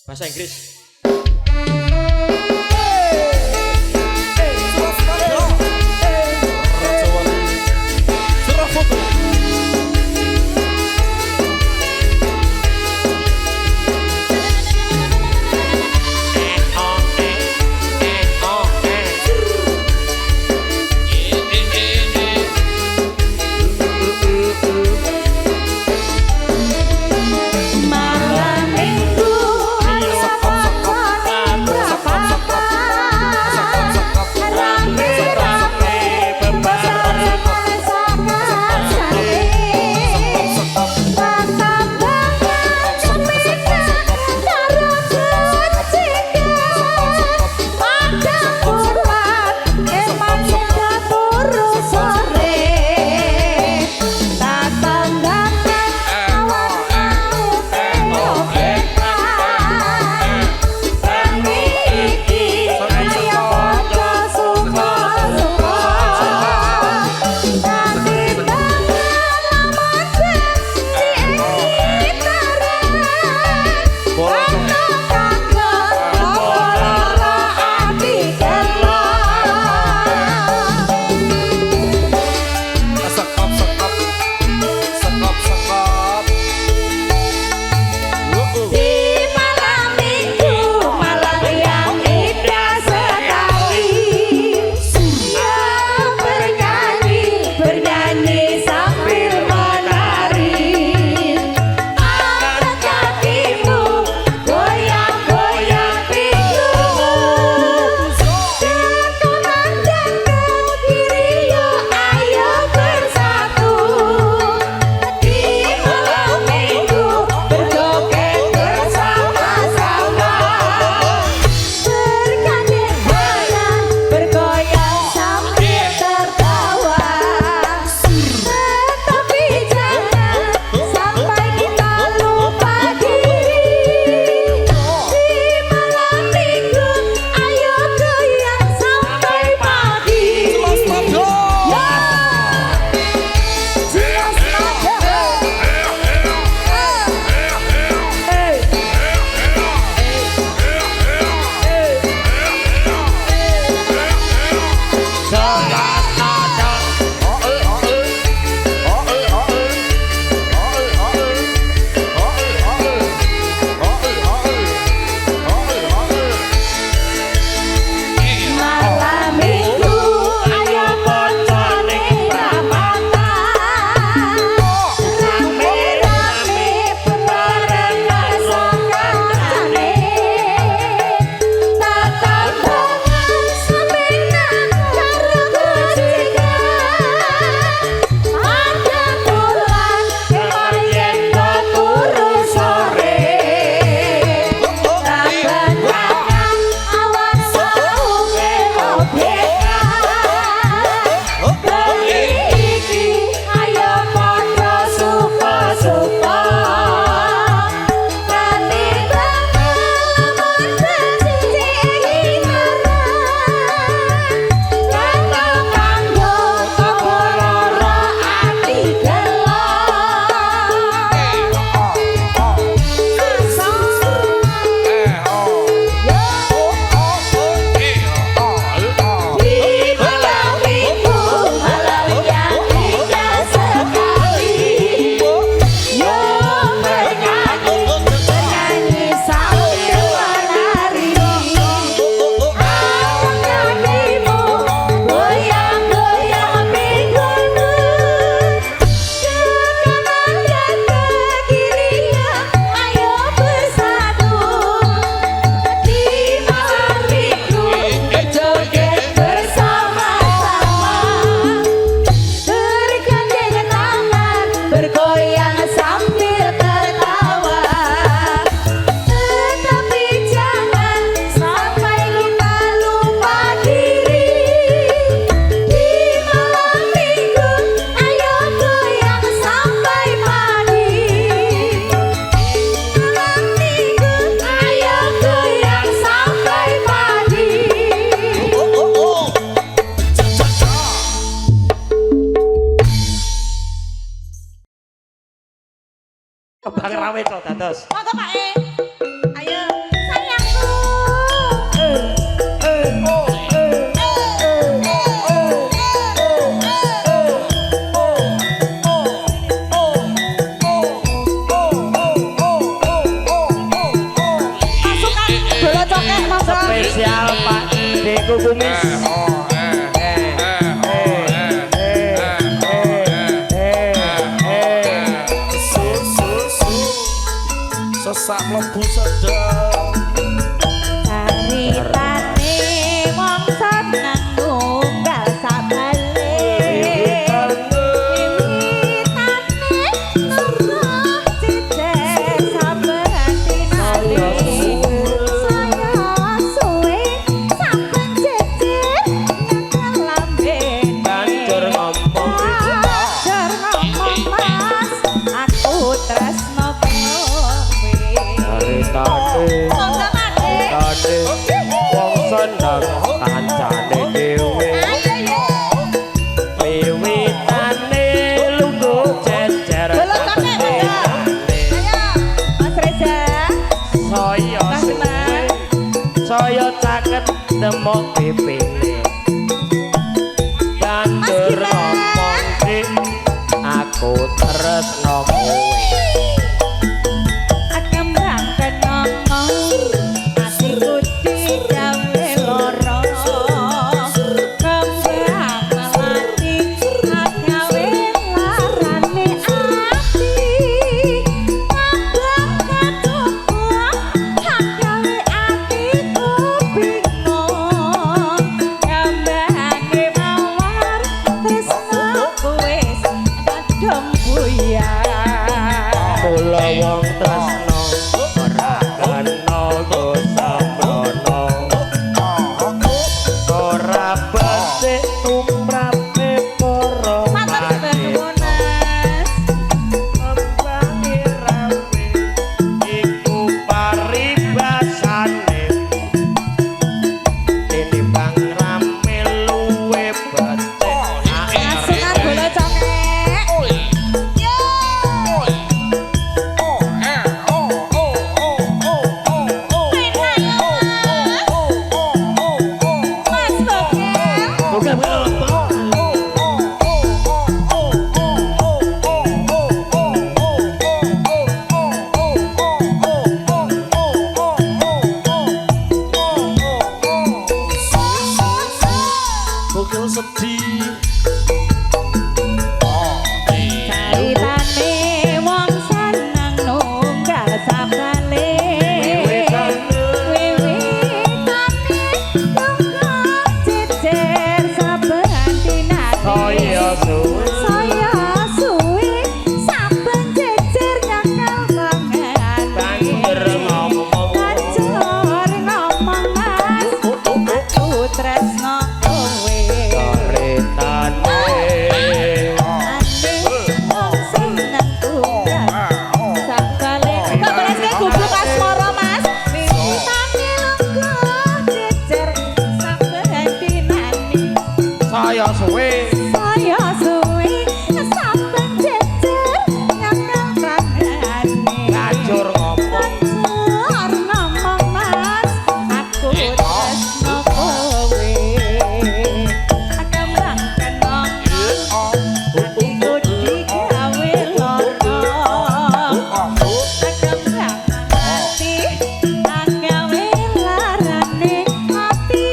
Bahasa Inggris. Kembang rawit to dados. Monggo Pak E. Ayo. spesial Pak Deku Kumis. Sesak mlebu sedang caritane wong seneng nunggal sabale wiwitane nunggu cicek saben dinane saya suwe saben cicek nyekel lambe Banjur ngomong mas aku tresno Tane wong seneng kancane dhewe wiwitane lungguh jejer saya caket demok pipine banjur ngomong dik aku tresno kowe kula wong tresno ora kena gosambrono ora becik tumrape para rawe iku paribasane tinimbang rame luwe becik asunan bola congek bukil sedih caritane wong seneng nunggal sabale wiwitane nunggu jejer saben dinane saya suwe saya suwe saben jejer nyekel tangan banjur ngomong Banjur ngomong mas aku tresno kowe caritane ane wong seneng tunggal sabale kok belasnya gubuk asmara mas wiwitane lungguh jejer saben dinane saya suwe saya suwe saben jejer nyekel tangane banjur ngomong Banjur ngomong mas aku tresno kowe akemrang kenong atiku digawe lono akemrang ati agawe larane ati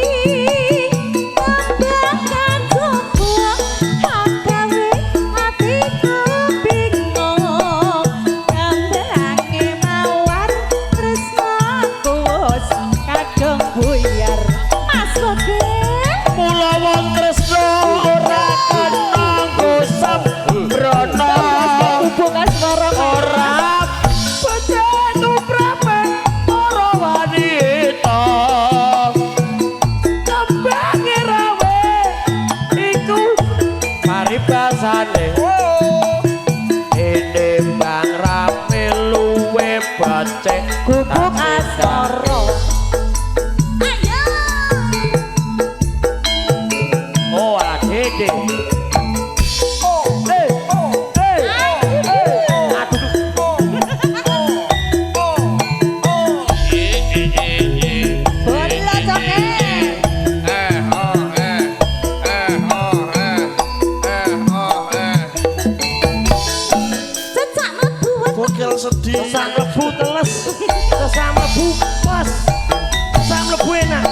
tambahkan cukup agawe atiku bingung gambarange mawar tresnaku wis kadung buyar mas koge mula wong tresno ora kena gosambrono hubung asmara ora becik tumrape para wanita tembange rawe iku paribasane tinimbang rame luwe becik gubuk asmara ayo oh adede bola congek cecak mlebu bukil sedih Sesam lebu teles, sesam lebu pas, sesam lebu enak.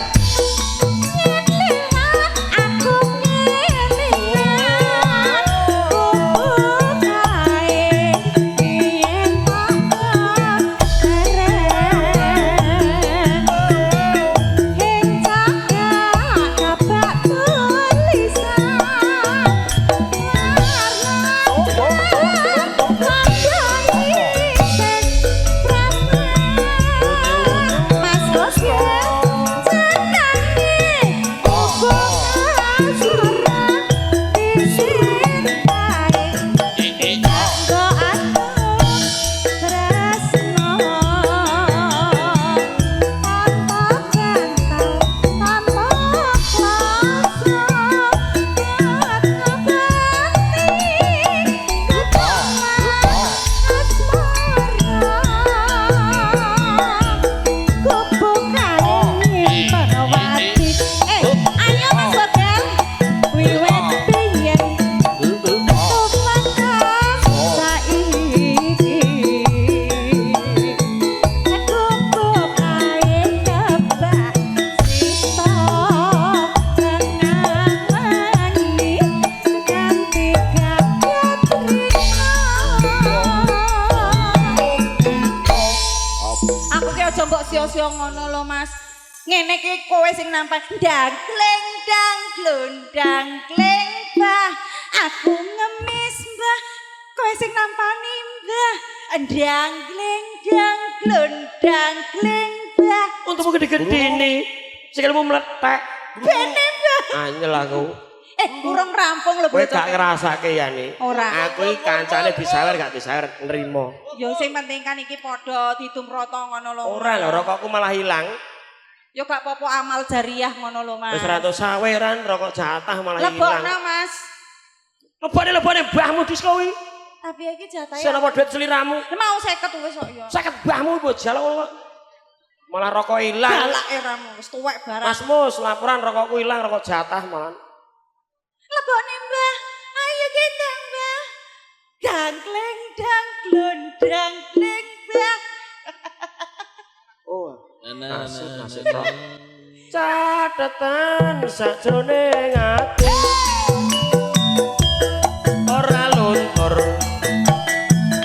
sia-sia ngono lho Mas. Ngene iki kowe sing nampan dangkleng dang glondang kleng Mbah. Aku ngemis Mbah. Kowe sing nampani Mbah. Dangkleng dang glondang kleng Mbah. Untukmu gede-gede nih. Sikilmu meletek. Bene Mbah. Anyel aku. Urung rampung lho Kowe bocah. gak ngrasake ya nih. Ora. Aku iki kancane disawer gak disawer nrimo. Ya sing penting kan iki padha ditumrata ngono lho. Ora lho rokokku malah hilang. Ya gak apa-apa amal jariah ngono lho Mas. Wis 100 saweran rokok jatah malah hilang. Lebokno Mas. Lebone mbahmu diskowi. Tapi iki jatahe. Sing apa duit seliramu? Mau 50 wis kok ya. 50 mbahmu mbok jaluk malah rokok hilang. Galake ramu wis tuwek barang. Mas Mus, laporan rokokku hilang, rokok jatah malah. Lebokne Mbah. Ayo kita Mbah. Dangkleng dang glondang kleng Mbah. Oh, nasib kok. Catatan sajroning ati. Ora luntur.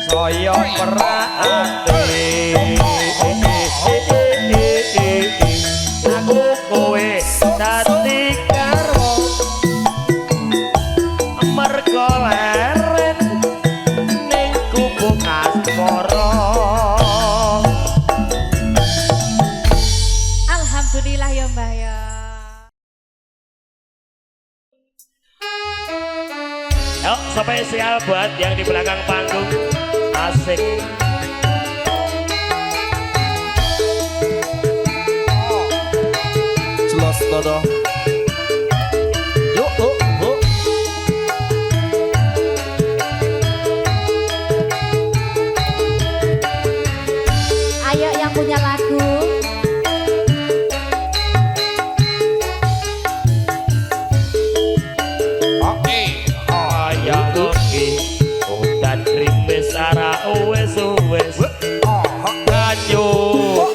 Saya perak ati. Aku kowe dadi karo mergo leren ning gubuk asmara. Alhamdulillah ya Mbah ya. Yuk, spesial buat yang di belakang panggung. Asik. Jelas todo. Yuk, yuk, yuk. Ayo yang punya lagu. Oke. Kaya ngoki udan krimis ara uwes-uwes. Banyu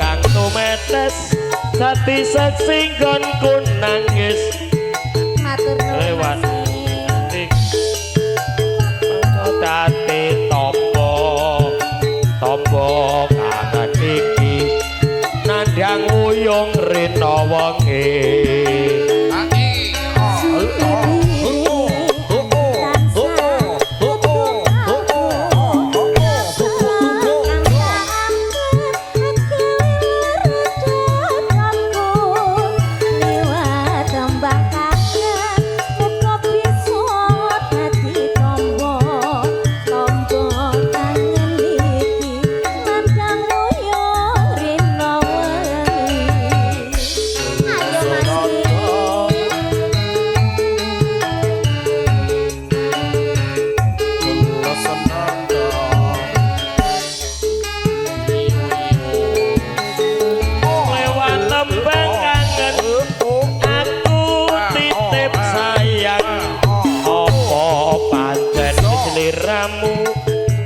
kang tumetes dadi seksi nggonku nangis Matur nuwun. lewat tik dadi tombo kang iki nandhang uyung rina wengi.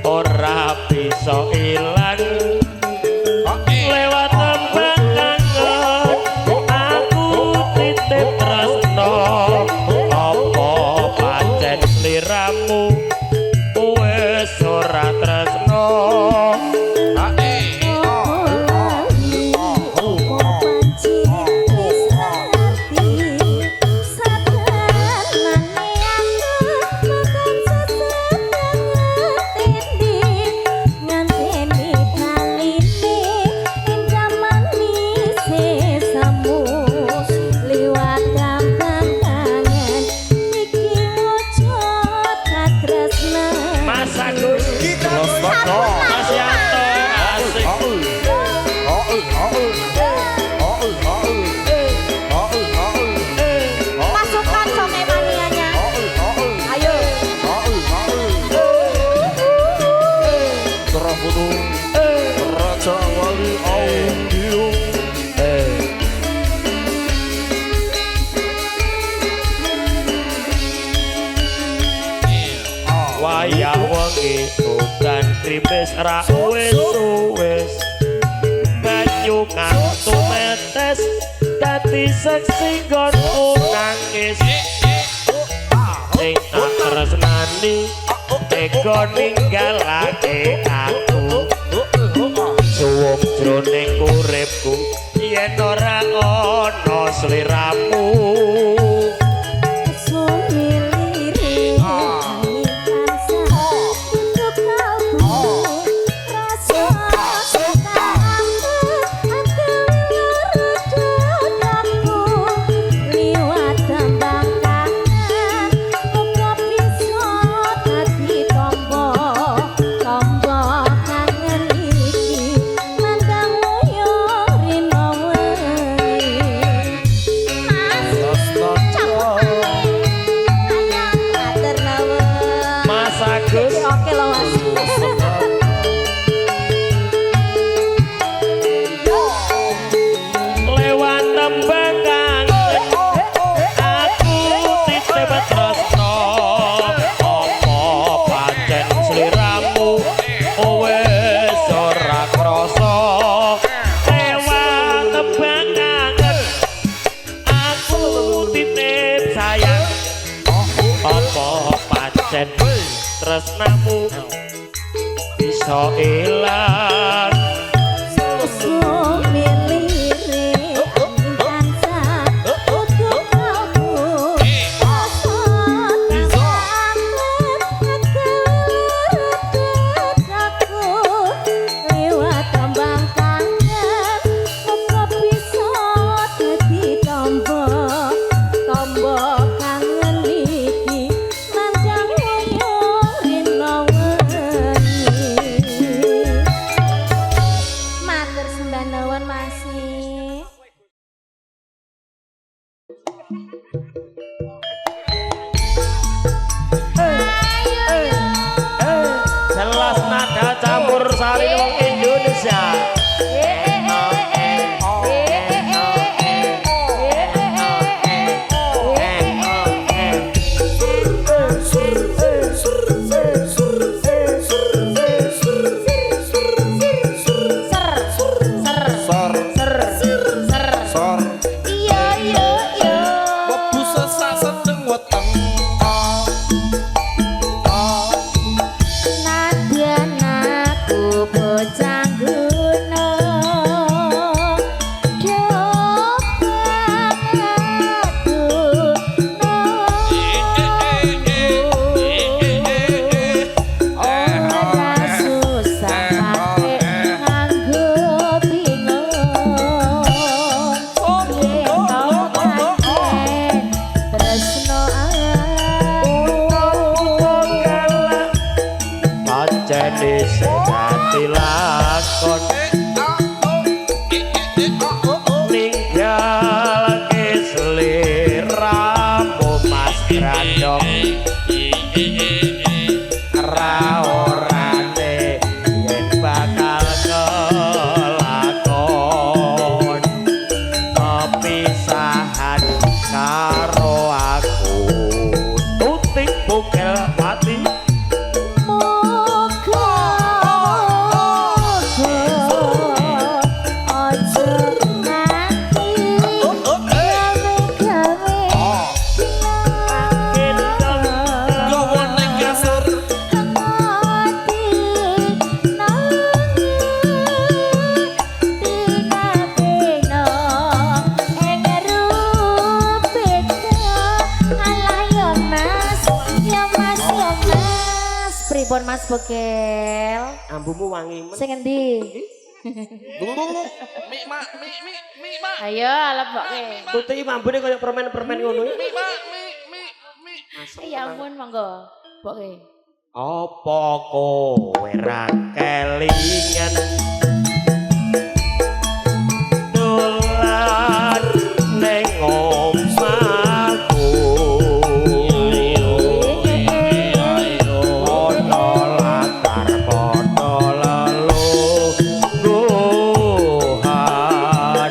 Ora bisa ilang lewat tembang kangen aku titip tresno apa pancen sliramu wis ora tresno. Masukkan songe manianya. Ayo. Teraputu Raja Wali Audio. Wayah wengi udan krimis ra wis banyu kang tumetes dadi seksi nggonku nangis ing tak tresnani tega ninggalake aku suwo mung jroning uripku yen ora ana sliramu tresnamu bisa ilang jelas nada campur sari wong Indonesia. Jadi sejati lakon ninggal ke seliramu mas grandong raorane yen bakal kelakon kepisahan karo aku tutik bukel mati pripun Mas Bokel? ambumu wangi men. Sing endi? Mi mak. Ayo lebokke. Tuti ambune kaya permen-permen ngono. Mi. Ya ampun monggo. Bokke. Apa kowe ra kelingan dolan ning omahku ono latar padha lelungguhan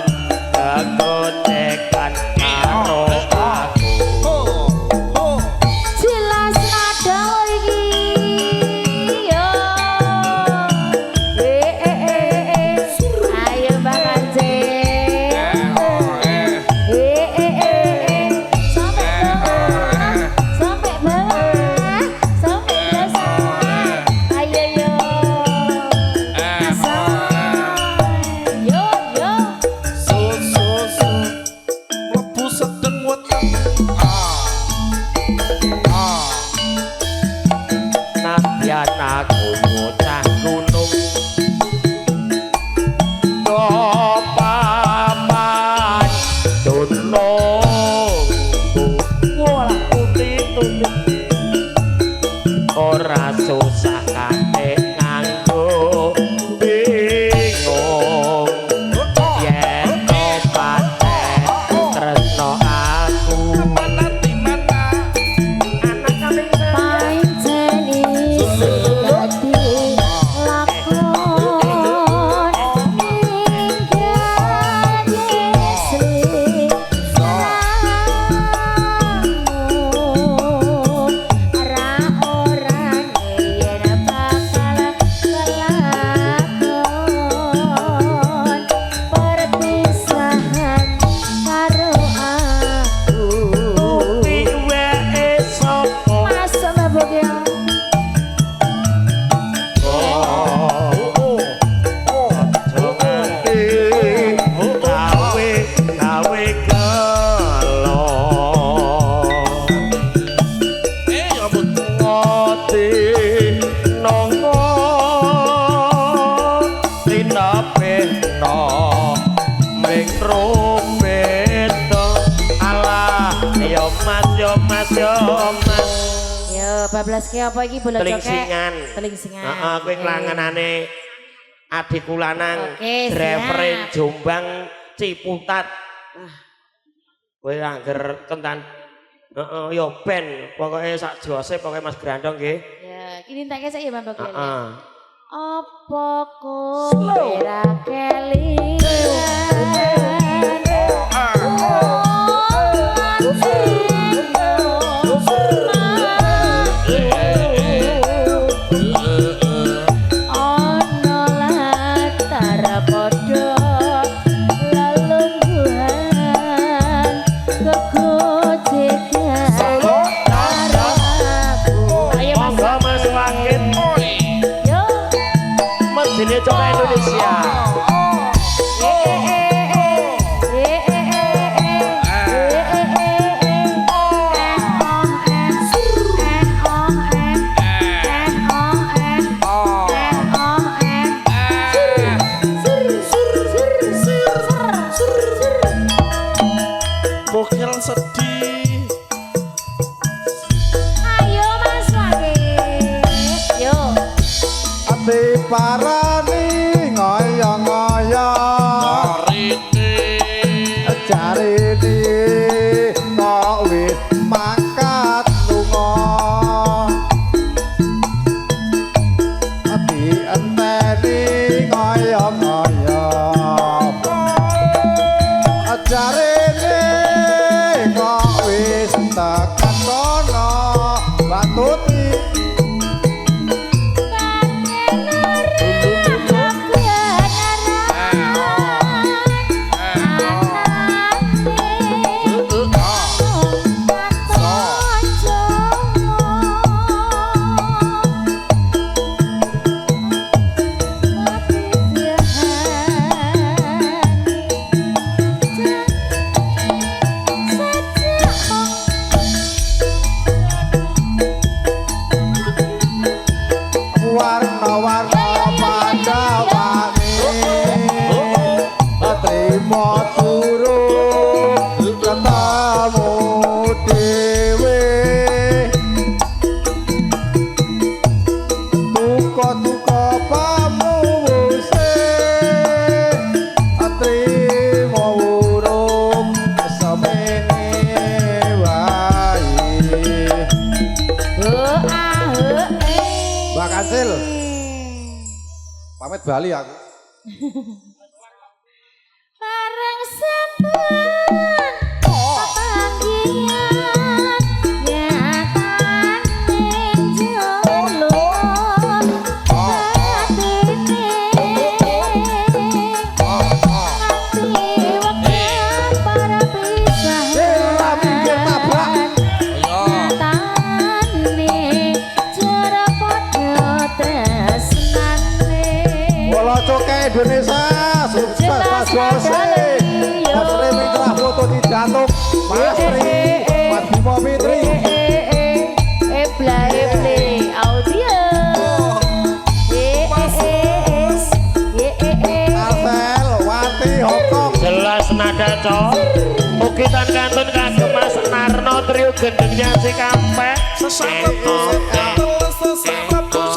kegocekan karo aku Jelas nada iki. Yo. susah kate nganggo bingung yen paten tresno aku anak kambing pancen iso dadi lakon ninggal Sri ora ora yen bakal kelakon perpisahan karo aku piwe sapa masa mabuk ya gawe gelo ngoti nongo tinapeno mring robeto alah yo mas yo bablas ki apa iki bola cokek telingsingan telingsingan heeh kowe klangenane adikku lanang Oke, siap. referen Jombang Ciputat kowe angger kentan heeh yo ben pokoke sak jose pokoke Mas Grandong nggih ya kini tak kesek ya Mbak Bogian heeh apa kowe ra kelingan ono latar padha lelungguhan kegojegan karo aku ayo Mas monggo Mas Wakit yo medine coba Indonesia Bokil sedih. ayo Mas Wakit yo Ati parani ngoyong-ngoyong jarene kok wis mangkat lunga ati enteni ngoyong-ngoyong jarene kok wis tekan kono batuti warna-warna pandawane trimo turun ketamu dewe tuko-tuko pamuwuse trimo urung semene wae Mbak Kancil, pamit bali aku. Bareng sampun panggilan nyatane jolong atine nganti wektu para pisahan nyatane cara padha tresnane Bola Coke Indonesia, sukses Mas Gose. Mas Remi telah foto di jantung. Mas Ri, Mas Bimo Fitri. audio Marcel, Wati, Hongkong. jelas nada cok ukitan kantun kagem Mas Narno trio gendengnya si kampek Sesama musik, sesama musik.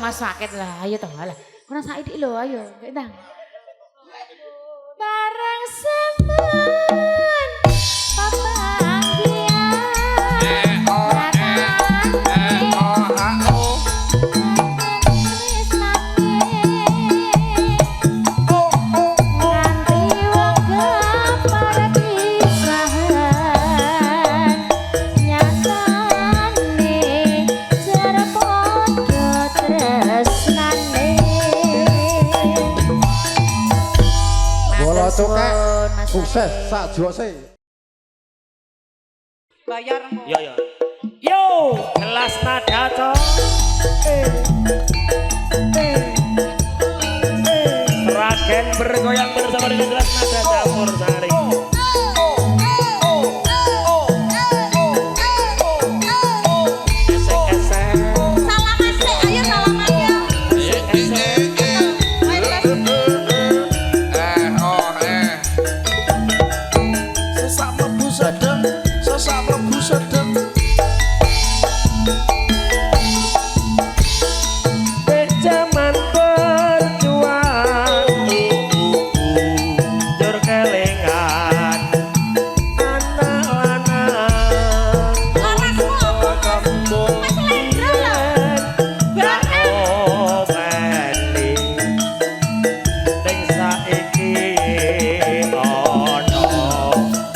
Mas sakit lah, ayo toh lah. Ora saiki lho, ayo, ndang. Bareng semen pepanggian. Bola cokek sukses sak jose. Bayar mo. Yo yo. Yo, kelas nada toh. Ragen bergoyang bersama dengan kelas nada campur sari. Esek-esek. Salaman sih, ayo salaman ya. Sesak mlebu sedeng, sesak mlebu sedeng. Zaman berjuang jur kelingan anak lanang Larasmu apa? kampung Mas Lendro lho. Bareng. openi ning saiki ana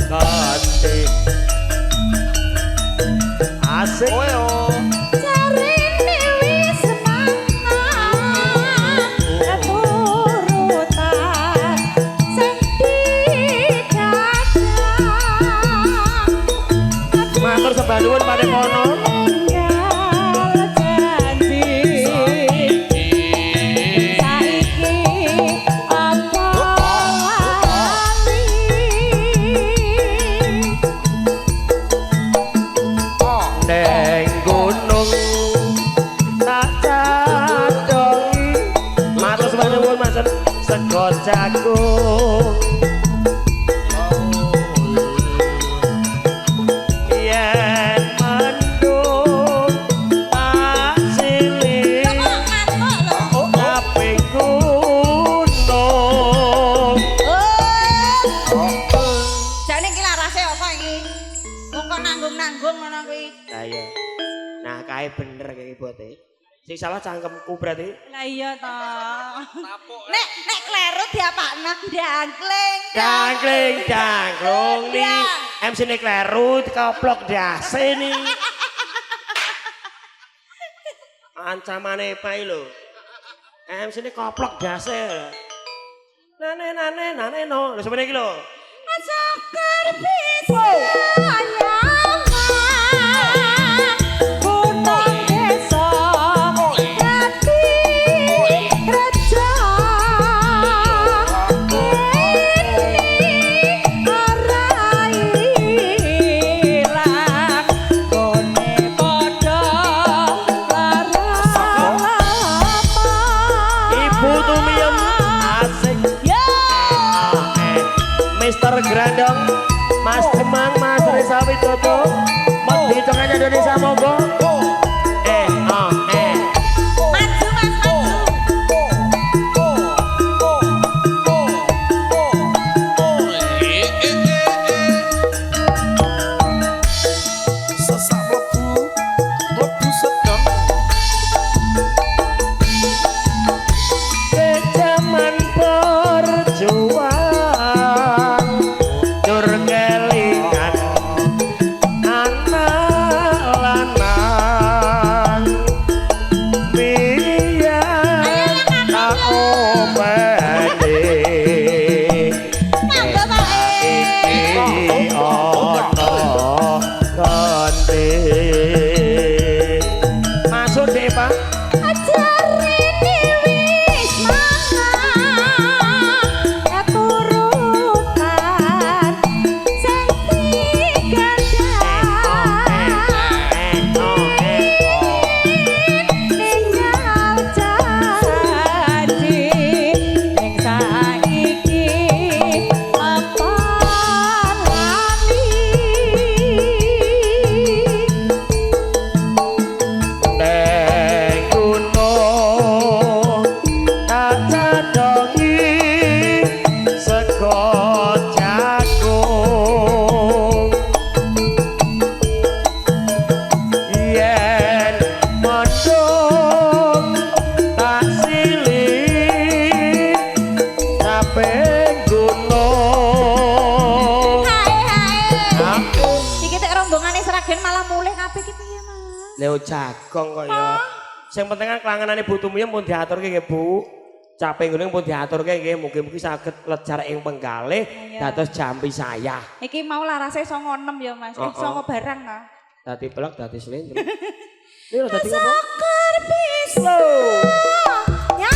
ganti asik Jarine wis semangat keturutan sing didadang. matur sembah nuwun panepono Tinggal janji saiki apa lali. neng gunung tak cadongi matur sembah nuwun mas sego jagung yen mendung tak silih tapi gunung Jane iki larase apa iki? Wong kok nanggung-nanggung ngono kuwi. ayo nah kae bener kayak bote sing salah cangkemku berarti Lah iya to. Nek kleru diapakno dangkling. dangkling dangklung nih MC ini kleru dikoplok dase nih ancamane pae lho MC ini koplok dase nane no lho sampe iki lho Sakar bisa nyaman gunung desa dadi reja ini ora ilang gone padha larapan Ibu Tumiem asik Mister Grandong Mas Demang Mas Reza Widodo Mod hitungannya Indonesia monggo maju Mas maju Sesak mlebu, mlebu sedeng. ke zaman berjuang jur kelingan anak lanang njaluk jagong kok ya. Sing penting kan kelangenane Bu Tumiyem pun diaturke nggih Bu. Caping ngene pun diaturke nggih mugi-mugi saged lejar ing penggalih dados jampi saya. Iki mau larase 96 ya Mas. 9 barang ta. Dadi blek dadi slendro. Iki lho dadi ngopo? Sakar bisa. Ya.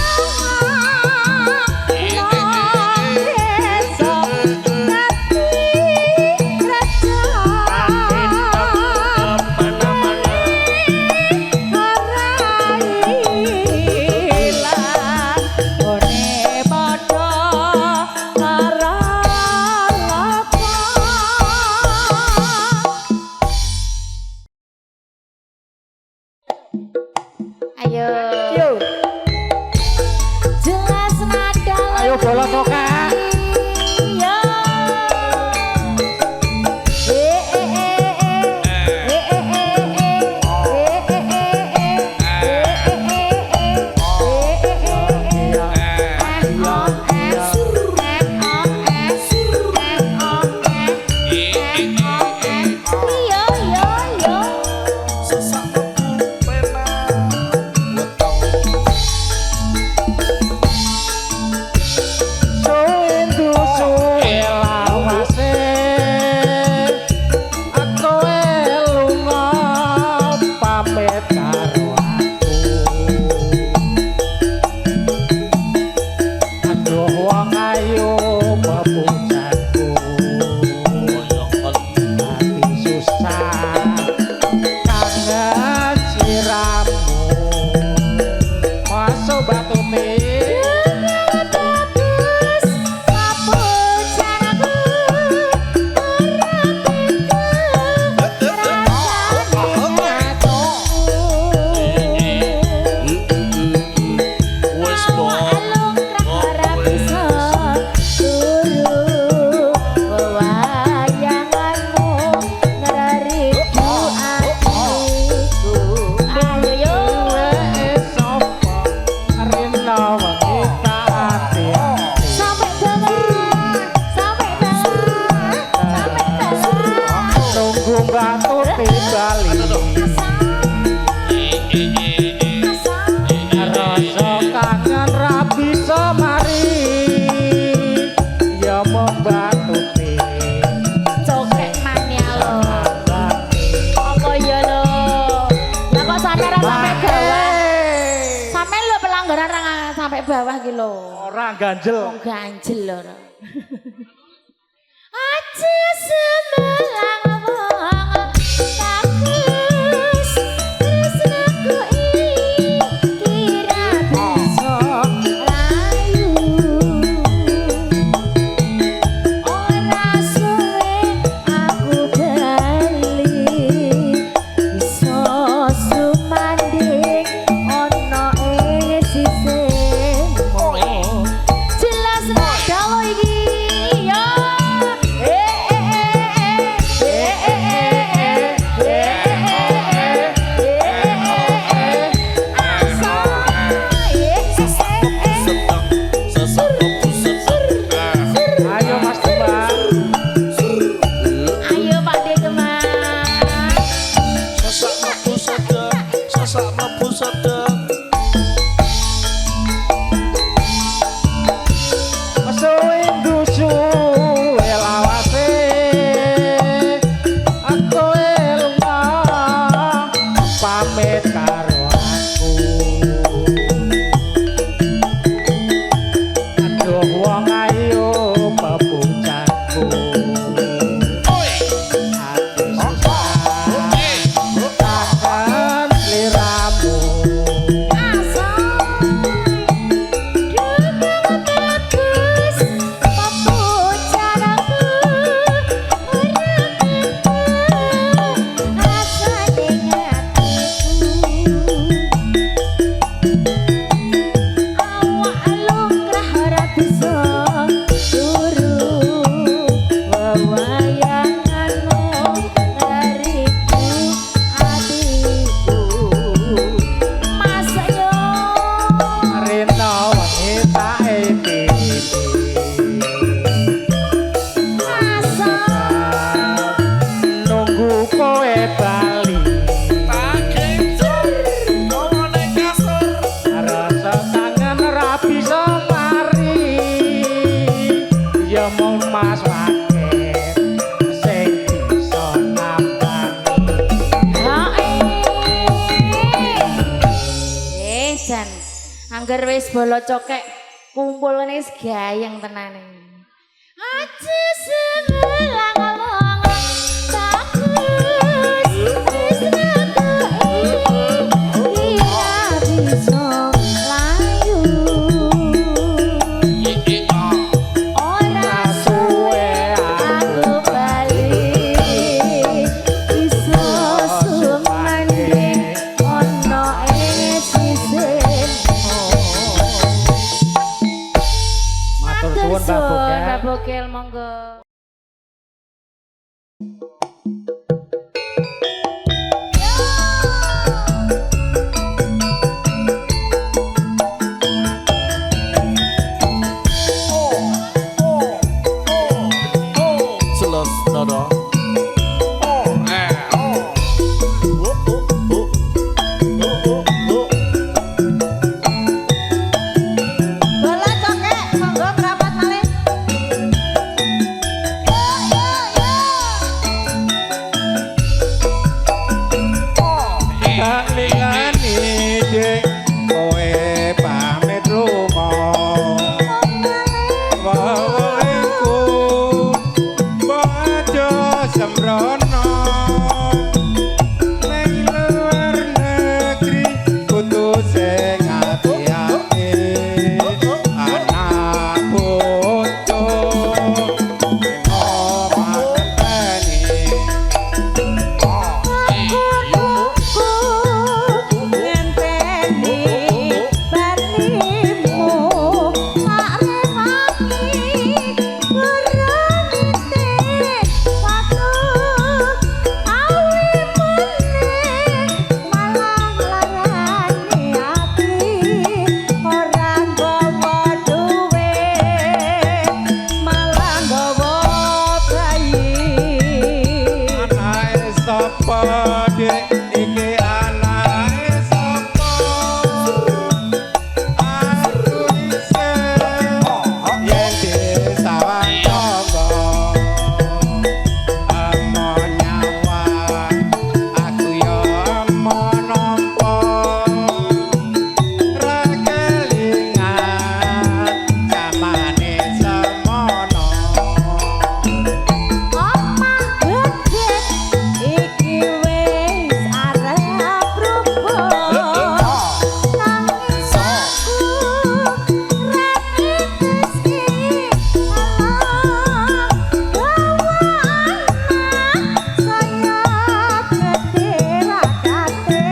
Ayo. Jelas nada. Ayo bola toka. Yo. Bawah ki lho. Ora ganjel. Oh, ganjel ora. Aja semelang wong takus tresnaku iki kira bisa layu. Ora suwe aku bali iso sumanding ana ing sisi. Tak Angger wis bolo cokek kumpul ngene wis gayeng tenan. Aja sebelah ngomong bagus wis ngekei bisa layu ora suwe aku bali iso sumane ono ing sisih Matur suwun Mbak Bokel. Mbak Bokel monggo. Jelas nada. Bola cokek, monggo merapat malih. Tak lingani dek kowe pamit lunga waeku bojo sembrono ning luar negeri kudu sing ati-ati anak bojo sing omah ngenteni Ngenteni balimu tak rewangi beranite waktu awi meneh malah larani ati ora nggawa duwe malah nggawa bayi. Anake sapa dek iki anake sapa aku isih yen disawang tangga amo nyawa aku yo amo nampa ra kelingan zamane semono Omah gedhe iki wis arep rubah nangis aku rekiski alah gawa anak saya gedhe rakate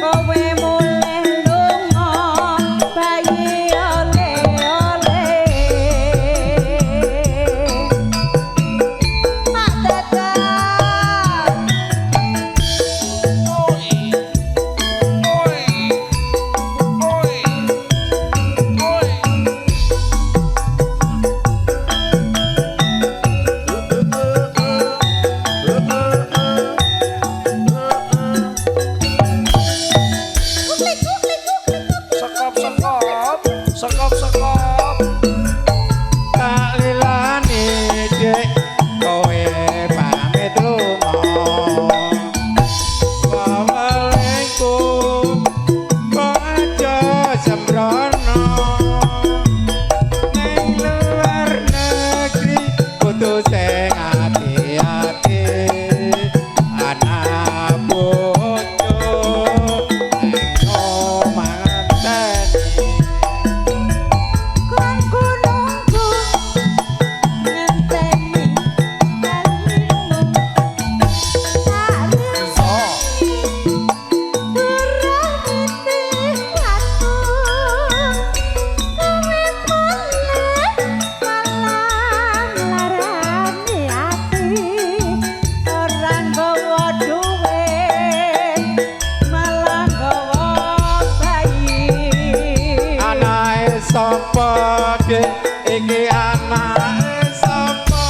kowe mulih lunga bayi ole-ole Mak Dadang Sekop. tak lilani dek kowe pamit lunga waalaikum bojo sembrono ning luar negeri kudu sing ati-ati anak bojo ning omah ngenteni kon nunggu ngenteni balimu tak rewangi beranite waktu kowe mulih malah larani ati ora nggawa duwe malah nggawa bayi. Anake sapa dek iki anake sapa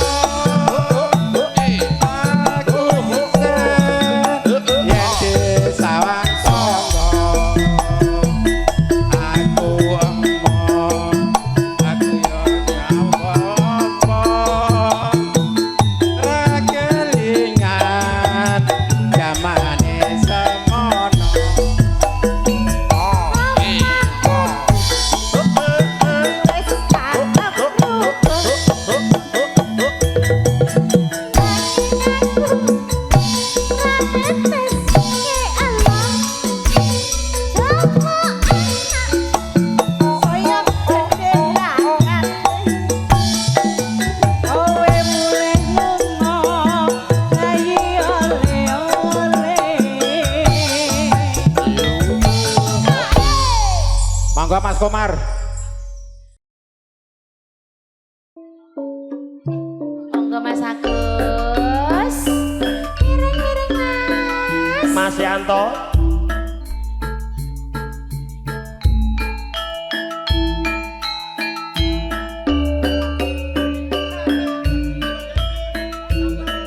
aku isih yen disawang tangga aku emoh aku yo nyawa apa ra kelingan zamane semono Komar. Monggo Mas Agus. Miring-miring Mas. Mas Yanto.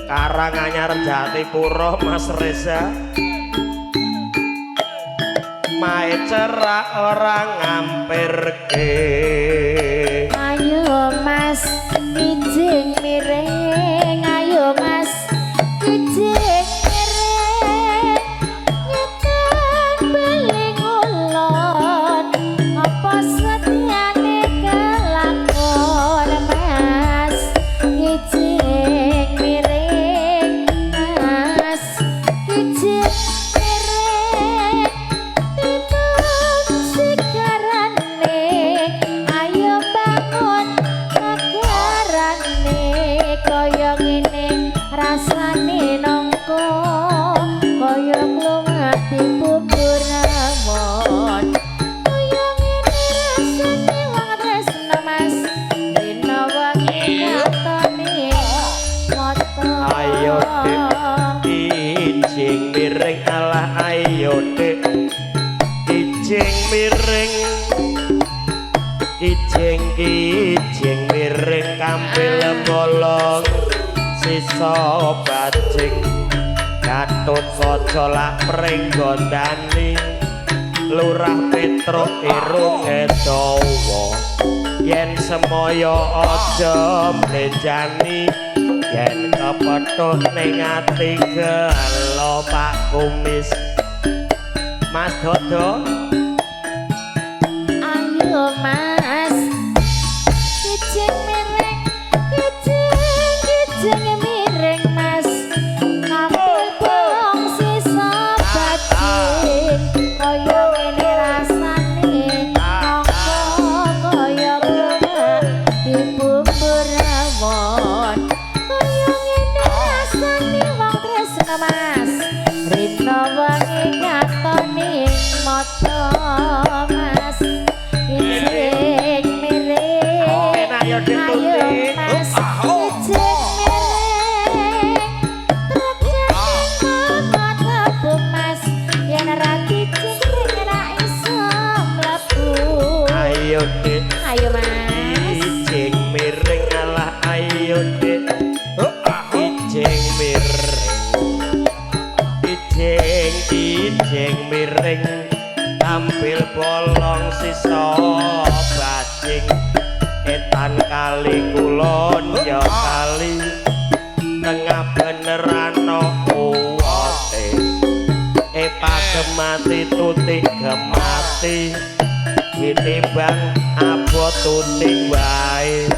Karanganyar Jatipura Mas Reza. Mae cerak orang ngampirke. Ayo Mas, kijing miring. Ayo Mas, kijing miring. Nyetan beling ulon. Apa setiane kelakon Mas, kijing miring. Mas, kijing miring. Timbang sigarane. Ayo bangun magarane. Kaya ngene rasane nongko. Kaya nglungati bubur ramon. Kaya ngene rasane wong tresno Mas. Dina wengi katone moto. Ayo Dik, kijing miring alah ayo Dik. Kijing miring. Kijing miring kampil bolong. Sisa bajing Gatut Kaca lak pring gondani. Lurah Petruk irunge dawa. Yen semaya aja mlejani. Yen kepethuk ning ati gelo Pak Kumis. Mas Dodo. Ayo Mas, kijing miring, kijing miring Mas. Kampil bolong sisa bajing. Kaya ngene rasane nongko. Kaya nglungati bubur rawon. Kaya ngene rasane wong tresno Mas. Rina wengi katone moto Mas. Kijing miring. Ayo Dik Ayo Tutik. Mas, kijing miring. Truk jaring tebu Mas. Yen ra kijing miring ra iso mlebu. Ayo Dik. Ayo Mas. Kijing miring alah ayo Dik. Kijing miring. Kijing miring tampil bolong sisa bajing. Etan kali kulon ya kali tengah beneran no kuwate. Gemati tutik gemati. Ini bang abot tutik wae.